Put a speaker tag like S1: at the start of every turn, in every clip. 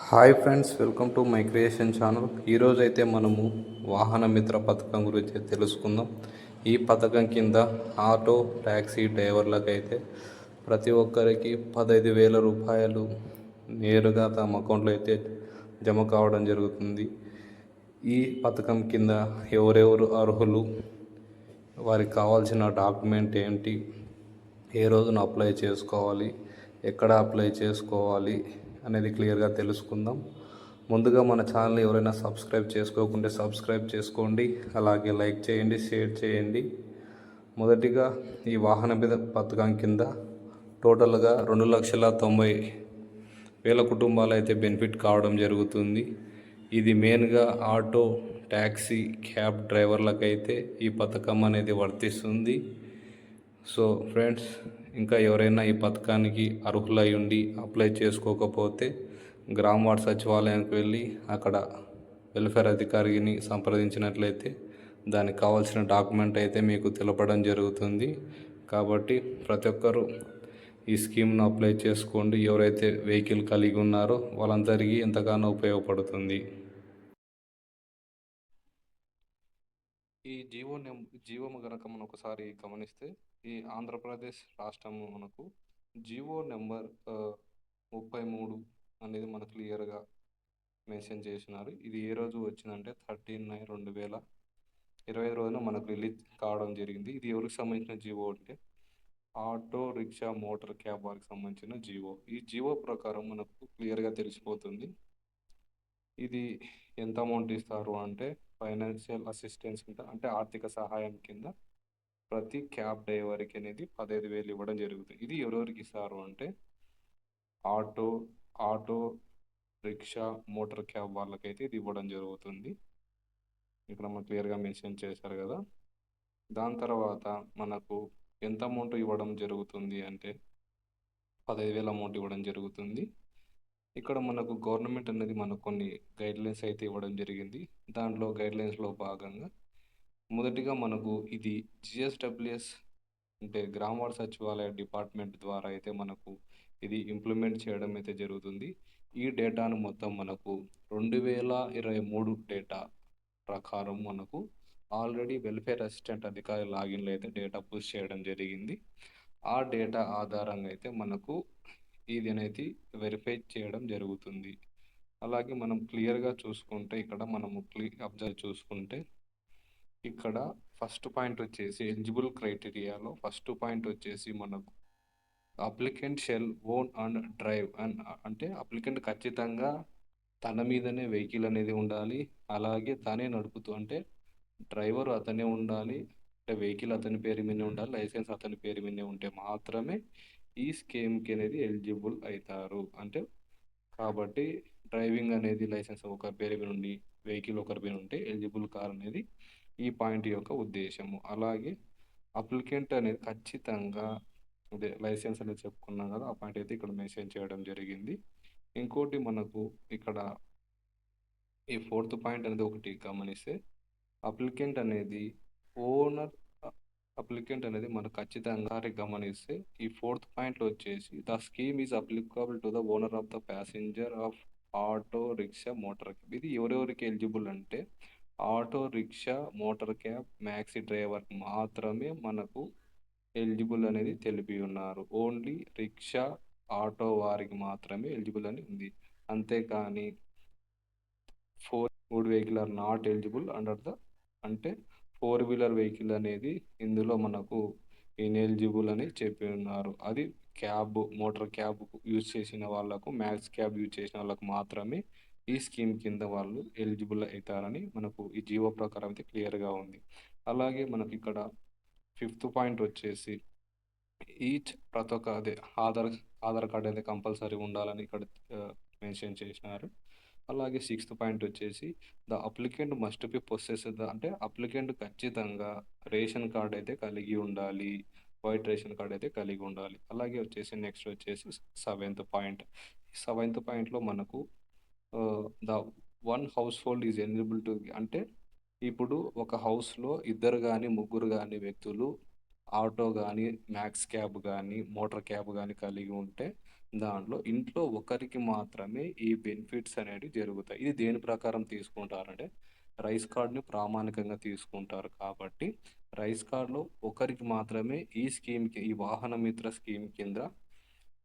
S1: Hi friends, welcome to my creation channel. ఈరోజు అయితే మనము వాహన మిత్ర పథకం గురించి తెలుసుకుందాం. ఈ పథకం కింద ఆటో ట్యాక్సీ డ్రైవర్లకైతే ప్రతి ఒక్కరికి 15,000 రూపాయలు నేరుగా తమ అకౌంట్లో అయితే జమ కావడం జరుగుతుంది. ఈ పథకం కింద ఎవరెవరు అర్హులు, వారికి కావాల్సిన డాక్యుమెంట్ ఏంటి, ఏ రోజున అప్లై చేసుకోవాలి, ఎక్కడ అప్లై చేసుకోవాలి అనేది క్లియర్గా తెలుసుకుందాం. ముందుగా మన ఛానల్ని ఎవరైనా సబ్స్క్రైబ్ చేసుకోకుంటే సబ్స్క్రైబ్ చేసుకోండి, అలాగే లైక్ చేయండి, షేర్ చేయండి. మొదటిగా ఈ వాహన పథకం కింద టోటల్గా 2,90,000 కుటుంబాలు అయితే బెనిఫిట్ కావడం జరుగుతుంది. ఇది మెయిన్గా ఆటో, ట్యాక్సీ, క్యాబ్ డ్రైవర్లకైతే ఈ పథకం అనేది వర్తిస్తుంది. సో ఫ్రెండ్స్, ఇంకా ఎవరైనా ఈ పథకానికి అర్హులై ఉండి అప్లై చేసుకోకపోతే గ్రామ వార్డు సచివాలయానికి వెళ్ళి అక్కడ వెల్ఫేర్ అధికారిని సంప్రదించినట్లయితే దానికి కావాల్సిన డాక్యుమెంట్ అయితే మీకు తెలపడం జరుగుతుంది. కాబట్టి ప్రతి ఒక్కరూ ఈ స్కీమ్ను అప్లై చేసుకోండి. ఎవరైతే వెహికల్ కలిగి ఉన్నారో వాళ్ళందరికీ ఎంతగానో ఉపయోగపడుతుంది. ఈ జీవోము గనక మనం ఒకసారి గమనిస్తే, ఈ ఆంధ్రప్రదేశ్ రాష్ట్రము మనకు జీవో నెంబర్ 33 అనేది మనకు క్లియర్గా మెన్షన్ చేసినారు. ఇది ఏ రోజు వచ్చిందంటే 13/9/2025 రోజున మనకు రిలీజ్ కావడం జరిగింది. ఇది ఎవరికి సంబంధించిన జీవో అంటే ఆటో రిక్షా మోటార్ క్యాబ్ వారికి సంబంధించిన జీవో. ఈ జీవో ప్రకారం మనకు క్లియర్గా తెలిసిపోతుంది ఇది ఎంత అమౌంట్ ఇస్తారు అంటే ఫైనాన్షియల్ అసిస్టెన్స్ కింద, అంటే ఆర్థిక సహాయం కింద ప్రతి క్యాబ్ డ్రైవర్కి అనేది 15,000 ఇవ్వడం జరుగుతుంది. ఇది ఎవరెవరికి ఇస్తారు అంటే ఆటో రిక్షా మోటార్ క్యాబ్ వాళ్ళకైతే ఇది ఇవ్వడం జరుగుతుంది. ఇక్కడ మనం క్లియర్గా మెన్షన్ చేశారు కదా. దాని తర్వాత మనకు ఎంత అమౌంట్ ఇవ్వడం జరుగుతుంది అంటే 15,000 అమౌంట్ ఇవ్వడం జరుగుతుంది. ఇక్కడ మనకు గవర్నమెంట్ అనేది మనకు కొన్ని గైడ్లైన్స్ అయితే ఇవ్వడం జరిగింది. దాంట్లో గైడ్లైన్స్లో భాగంగా మొదటిగా మనకు ఇది జిఎస్డబ్ల్యూఎస్ అంటే గ్రామ వార్డు సచివాలయ డిపార్ట్మెంట్ ద్వారా అయితే మనకు ఇది ఇంప్లిమెంట్ చేయడం అయితే జరుగుతుంది. ఈ డేటాను మొత్తం మనకు 2023 డేటా ప్రకారం మనకు ఆల్రెడీ వెల్ఫేర్ అసిస్టెంట్ అధికారి లాగిన్లో అయితే డేటా పుష్ చేయడం జరిగింది. ఆ డేటా ఆధారంగా అయితే మనకు ఇది అనేది వెరిఫై చేయడం జరుగుతుంది. అలాగే మనం క్లియర్గా చూసుకుంటే ఇక్కడ మనము అబ్జర్వ్ చూసుకుంటే ఇక్కడ ఫస్ట్ పాయింట్ వచ్చేసి ఎలిజిబుల్ క్రైటీరియాలో ఫస్ట్ పాయింట్ వచ్చేసి మనకు applicant shall own and drive and అంటే అప్లికెంట్ ఖచ్చితంగా తన మీదనే వెహికల్ అనేది ఉండాలి, అలాగే తనే నడుపుతూ అంటే డ్రైవర్ అతనే ఉండాలి, అంటే వెహికల్ అతని పేరు మీదే ఉండాలి, లైసెన్స్ అతని పేరు మీదే ఉంటే మాత్రమే ఈ స్కీమ్కి అనేది ఎలిజిబుల్ అవుతారు. అంటే కాబట్టి డ్రైవింగ్ అనేది లైసెన్స్ ఒకరి పేరు మీద ఉండి వెహికల్ ఒకరి పేరు ఉంటే ఎలిజిబుల్ కార్ అనేది ఈ పాయింట్ యొక్క ఉద్దేశము. అలాగే అప్లికెంట్ అనేది ఖచ్చితంగా అదే లైసెన్స్ అనేది చెప్పుకున్నాం కదా, ఆ పాయింట్ అయితే ఇక్కడ మెన్షన్ చేయడం జరిగింది. ఇంకోటి మనకు ఇక్కడ ఈ 4th పాయింట్ అనేది ఒకటి గమనిస్తే అప్లికెంట్ అనేది మనకు ఖచ్చితంగా గమనిస్తే ఈ 4th పాయింట్లో వచ్చేసి the scheme is applicable to the owner of the passenger of auto rickshaw motor cab. ఇది ఎవరెవరికి ఎలిజిబుల్ అంటే auto rickshaw motor cab maxi driver మాత్రమే మనకు ఎలిజిబుల్ అనేది తెలిపి ఉన్నారు. ఓన్లీ రిక్షా ఆటో వారికి మాత్రమే ఎలిజిబుల్ అని ఉంది. అంతేకాని 4 vehicle or not eligible under the అంటే 4 వీలర్ వెహికల్ అనేది ఇందులో మనకు ఇన్ఎలిజిబుల్ అని చెప్పి ఉన్నారు. అది క్యాబ్ మోటార్ క్యాబ్ యూజ్ చేసిన వాళ్ళకు, మ్యాక్స్ క్యాబ్ యూజ్ చేసిన వాళ్ళకు మాత్రమే ఈ స్కీమ్ కింద వాళ్ళు ఎలిజిబుల్ అవుతారని మనకు ఈ జీవో ప్రకారం అయితే క్లియర్గా ఉంది. అలాగే మనకి ఇక్కడ 5th పాయింట్ వచ్చేసి ప్రతి ఒక్క అదే ఆధార్ కార్డ్ అయితే కంపల్సరీ ఉండాలని ఇక్కడ మెన్షన్ చేసినారు. అలాగే 6th పాయింట్ వచ్చేసి the applicant must be possessed అంటే అప్లికెంట్ ఖచ్చితంగా రేషన్ కార్డ్ అయితే కలిగి ఉండాలి, వైట్ రేషన్ కార్డ్ అయితే కలిగి ఉండాలి. అలాగే వచ్చేసి నెక్స్ట్ వచ్చేసి 7th పాయింట్. 7th పాయింట్లో మనకు the one house hold is eligible to అంటే ఇప్పుడు ఒక హౌస్లో 2 కానీ 3 కానీ వ్యక్తులు ఆటో కానీ మ్యాక్స్ క్యాబ్ కానీ మోటార్ క్యాబ్ కానీ కలిగి ఉంటే దాంట్లో ఇంట్లో ఒకరికి మాత్రమే ఈ బెనిఫిట్స్ అనేటివి జరుగుతాయి. ఇది దేని ప్రకారం తీసుకుంటారంటే, రైస్ కార్డ్‌ని ప్రామాణికంగా తీసుకుంటారు కాబట్టి, రైస్ కార్డ్‌లో ఒకరికి మాత్రమే ఈ స్కీమ్‌కి, ఈ వాహన మిత్ర స్కీమ్ కింద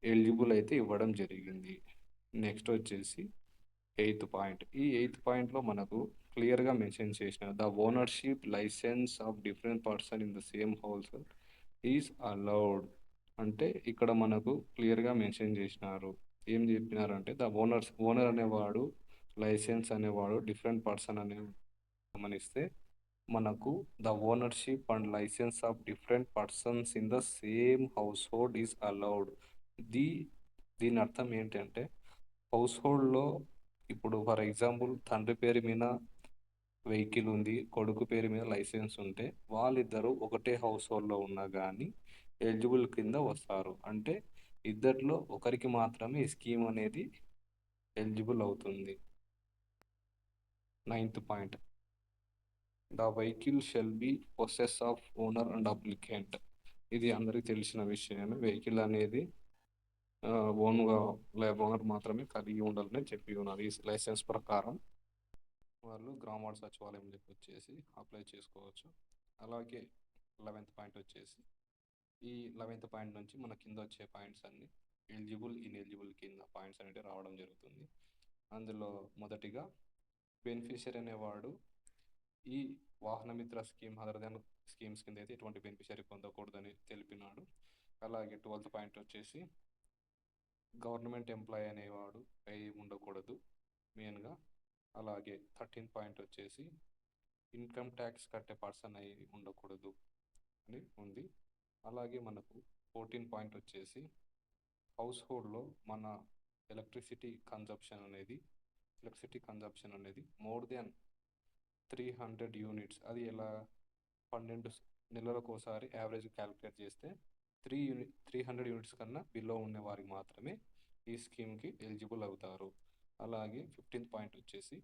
S1: ఎలిజిబుల్ అయితే ఇవ్వడం జరిగింది. నెక్స్ట్ వచ్చేసి ఎయిత్ పాయింట్. ఈ ఎయిత్ పాయింట్‌లో మనకు క్లియర్‌గా మెన్షన్ చేసినారు. The ownership licence of different person in the same household is allowed. అంటే ఇక్కడ మనకు క్లియర్‌గా మెన్షన్ చేసినారు. ఏం చెప్పినారంటే ఓనర్ అనేవాడు, లైసెన్స్ అనేవాడు డిఫరెంట్ పర్సన్ అని గమనిస్తే మనకు the ownership and licence of different persons in the same household is allowed. దీ దీని అర్థం ఏంటంటే హౌస్‌హోల్డ్‌లో ఇప్పుడు ఫర్ ఎగ్జాంపుల్ తండ్రి పేరు మీద వెహికల్ ఉంది. కొడుకు పేరు మీద లైసెన్స్ ఉంటే వాళ్ళిద్దరూ ఒకటే హౌస్‌హోల్డ్‌లో ఉన్నా గానీ ఎలిజిబుల్ కింద వస్తారు. అంటే ఇద్దరిలో ఒకరికి మాత్రమే ఈ స్కీమ్ అనేది ఎలిజిబుల్ అవుతుంది. Ninth point. The vehicle shall be possess of owner and applicant. ఇది అందరికీ తెలిసిన విషయమే. వెహికల్ అనేది ఓన్‌గా ఓనర్ మాత్రమే కలిగి ఉండాలని చెప్పి ఉన్నారు. ఈ లైసెన్స్ ప్రకారం వాళ్ళు గ్రామ వార్డు సచివాలయంలోకి వచ్చేసి అప్లై చేసుకోవచ్చు. అలాగే 11థ్ పాయింట్ వచ్చేసి ఈ 11థ్ పాయింట్ నుంచి మన కింద వచ్చే పాయింట్స్ అన్నీ ఎలిజిబుల్, ఇనెలిజిబుల్ కింద పాయింట్స్ అనేవి రావడం జరుగుతుంది. అందులో మొదటిగా బెనిఫిషియరీ అనేవాడు ఈ వాహన మిత్ర స్కీమ్ అదర్ దెన్ స్కీమ్స్ కింద అయితే ఎటువంటి బెనిఫిషియరీ పొందకూడదని తెలిపినాడు. అలాగే 12థ్ పాయింట్ వచ్చేసి గవర్నమెంట్ ఎంప్లాయీ అనేవాడు అయి ఉండకూడదు మెయిన్గా. అలాగే 13థ్ పాయింట్ వచ్చేసి ఇన్కమ్ ట్యాక్స్ కట్టే పర్సన్ అయి ఉండకూడదు అని ఉంది. అలాగే మనకు 14 పాయింట్ వచ్చేసి హౌస్‌హోల్డ్‌లో మన ఎలక్ట్రిసిటీ కన్జంప్షన్ అనేది మోర్ దెన్ 300 యూనిట్స్. అది ఎలా 12 నెలలకోసారి యావరేజ్ క్యాలిక్యులేట్ చేస్తే 300 యూనిట్స్ కన్నా బిలో ఉన్న వారికి మాత్రమే ఈ స్కీమ్‌కి ఎలిజిబుల్ అవుతారు. అలాగే 15థ్ పాయింట్ వచ్చేసి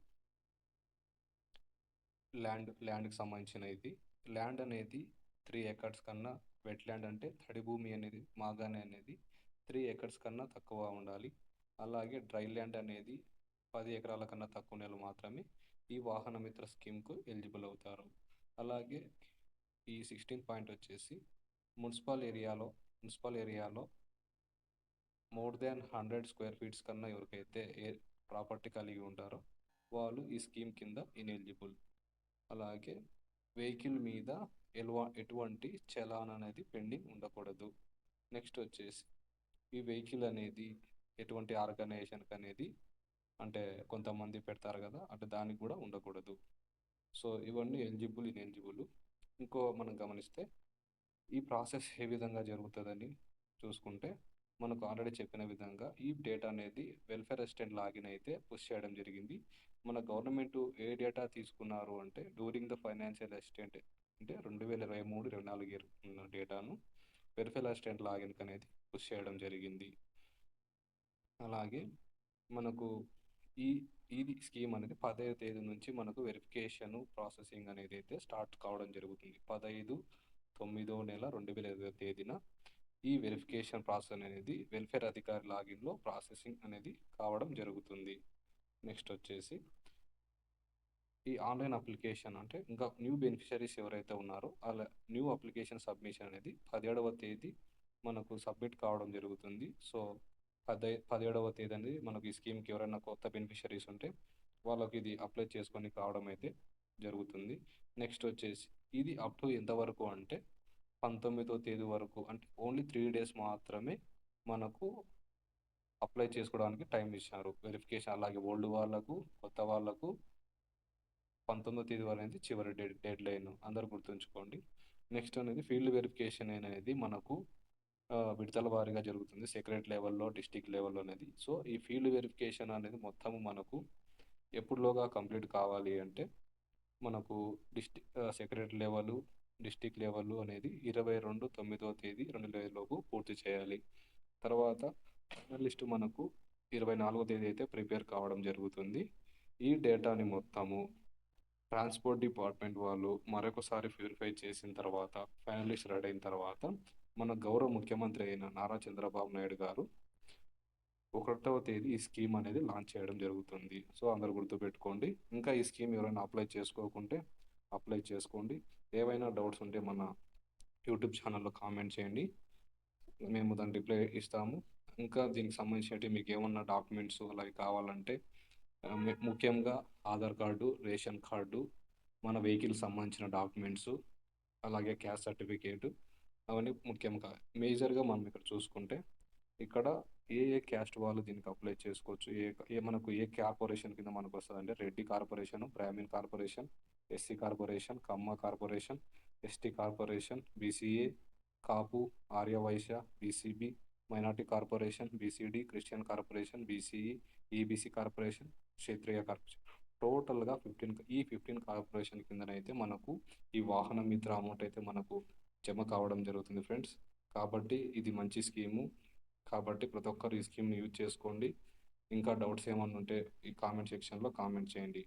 S1: ల్యాండ్‌కి సంబంధించిన ఇది. ల్యాండ్ అనేది 3 ఎకర్స్ కన్నా వెట్ ల్యాండ్ అంటే తడి భూమి అనేది మాగాణి అనేది 3 ఎకర్స్ కన్నా తక్కువ ఉండాలి. అలాగే డ్రై ల్యాండ్ అనేది 10 ఎకరాల కన్నా తక్కువ నెలలు మాత్రమే ఈ వాహన మిత్ర స్కీమ్‌కు ఎలిజిబుల్ అవుతారు. అలాగే ఈ 16థ్ పాయింట్ వచ్చేసి మున్సిపల్ ఏరియాలో మోర్ దాన్ 100 స్క్వేర్ ఫీట్స్ కన్నా ఎవరికైతే ప్రాపర్టీ కలిగి ఉంటారో వాళ్ళు ఈ స్కీమ్ కింద ఇనెలిజిబుల్. అలాగే వెహికల్ మీద ఎటువంటి చలాన్ అనేది పెండింగ్ ఉండకూడదు. నెక్స్ట్ వచ్చేసి ఈ వెహికల్ అనేది ఎటువంటి ఆర్గనైజేషన్కి అనేది అంటే కొంతమంది పెడతారు కదా, అంటే దానికి కూడా ఉండకూడదు. సో ఇవన్నీ ఎలిజిబుల్, ఇనెలిజిబుల్. మనం గమనిస్తే ఈ ప్రాసెస్ ఏ విధంగా జరుగుతుందని చూసుకుంటే మనకు ఆల్రెడీ చెప్పిన విధంగా ఈ డేటా అనేది వెల్ఫేర్ అసిస్టెంట్ లాగిన్ అయితే పుష్ చేయడం జరిగింది. మన గవర్నమెంట్ ఏ డేటా తీసుకున్నారు అంటే డ్యూరింగ్ ద ఫైనాన్షియల్ అసిస్టెంట్ అంటే 2023-24 ఉన్న డేటాను వెల్ఫేర్ అసిస్టెంట్ లాగిన్ అనేది పుష్ చేయడం జరిగింది. అలాగే మనకు ఈ ఇది స్కీమ్ అనేది 15వ తేదీ నుంచి మనకు వెరిఫికేషన్ ప్రాసెసింగ్ అనేది అయితే స్టార్ట్ కావడం జరుగుతుంది. 15/9/2020 తేదీన ఈ వెరిఫికేషన్ ప్రాసెస్ అనేది వెల్ఫేర్ అధికారి లాగిన్లో ప్రాసెసింగ్ అనేది కావడం జరుగుతుంది. నెక్స్ట్ వచ్చేసి ఈ ఆన్లైన్ అప్లికేషన్ అంటే ఇంకా న్యూ బెనిఫిషరీస్ ఎవరైతే ఉన్నారో అలా న్యూ అప్లికేషన్ సబ్మిషన్ అనేది 17వ తేదీ మనకు సబ్మిట్ కావడం జరుగుతుంది. సో 17వ తేదీ అనేది మనకు ఈ స్కీమ్కి ఎవరైనా కొత్త బెనిఫిషరీస్ ఉంటే వాళ్ళకి ఇది అప్లై చేసుకొని కావడం అయితే జరుగుతుంది. నెక్స్ట్ వచ్చేసి ఇది అప్ టు ఎంతవరకు అంటే 19వ తేదీ వరకు, అంటే ఓన్లీ 3 డేస్ మాత్రమే మనకు అప్లై చేసుకోవడానికి టైం ఇచ్చారు వెరిఫికేషన్. అలాగే ఓల్డ్ వాళ్ళకు, కొత్త వాళ్ళకు 19వ తేదీ వరకు అనేది చివరి డెడ్ లైన్, అందరూ గుర్తుంచుకోండి. నెక్స్ట్ అనేది ఫీల్డ్ వెరిఫికేషన్ అనేది మనకు విడతల వారీగా జరుగుతుంది. సెక్రటరీ లెవెల్లో, డిస్టిక్ లెవెల్లో అనేది. సో ఈ ఫీల్డ్ వెరిఫికేషన్ అనేది మొత్తం మనకు ఎప్పుడులోగా కంప్లీట్ కావాలి అంటే మనకు సెక్రటరీ లెవెల్, డిస్టిక్ లెవెల్ అనేది 22/9వ తేదీ 2020 లోపు పూర్తి చేయాలి. తర్వాత లిస్ట్ మనకు 24వ తేదీ అయితే ప్రిపేర్ కావడం జరుగుతుంది. ఈ డేటాని మొత్తము ట్రాన్స్పోర్ట్ డిపార్ట్మెంట్ వాళ్ళు మరొకసారి వెరిఫై చేసిన తర్వాత ఫైనల్ లిస్ట్ రెడీ అయిన తర్వాత మన గౌరవ ముఖ్యమంత్రి అయిన నారా చంద్రబాబు నాయుడు గారు ఒకటవ తేదీ ఈ స్కీమ్ అనేది లాంచ్ చేయడం జరుగుతుంది. సో అందరూ గుర్తుపెట్టుకోండి. ఇంకా ఈ స్కీమ్ ఎవరైనా అప్లై చేసుకోకుంటే అప్లై చేసుకోండి. ఏవైనా డౌట్స్ ఉంటే మన యూట్యూబ్ ఛానల్లో కామెంట్ చేయండి. మేము దాని రిప్లై ఇస్తాము. ఇంకా దీనికి సంబంధించినవి మీకు ఏమన్నా డాక్యుమెంట్స్ అలాగే కావాలంటే ముఖ్యంగా ఆధార్ కార్డు, రేషన్ కార్డు, మన వెహికల్ సంబంధించిన డాక్యుమెంట్స్, అలాగే క్యాస్ట్ సర్టిఫికేట్, అవన్నీ ముఖ్యంగా మేజర్గా మనం ఇక్కడ చూసుకుంటే ఇక్కడ ఏ క్యాస్ట్ వాళ్ళు దీనికి అప్లై చేసుకోవచ్చు, మనకు ఏ కార్పొరేషన్ కింద మనకు వస్తుంది అంటే Reddy corporation, Brahmin corporation, SC corporation, Kamma corporation, ST corporation, BCA, Kapu, Aryavysya, BCB, minority corporation, BCD, Christian corporation, BCE, EBC corporation, Kshatriya corporation. టోటల్గా 15 కార్పొరేషన్ కిందనైతే మనకు ఈ వాహన మిత్ర అమౌంట్ అయితే మనకు జమ కావడం జరుగుతుంది ఫ్రెండ్స్. కాబట్టి ఇది మంచి స్కీము. కాబట్టి ప్రతి ఒక్కరు ఈ స్కీమ్ని యూజ్ చేసుకోండి. ఇంకా డౌట్స్ ఏమన్నా ఉంటే ఈ కామెంట్ సెక్షన్లో కామెంట్ చేయండి.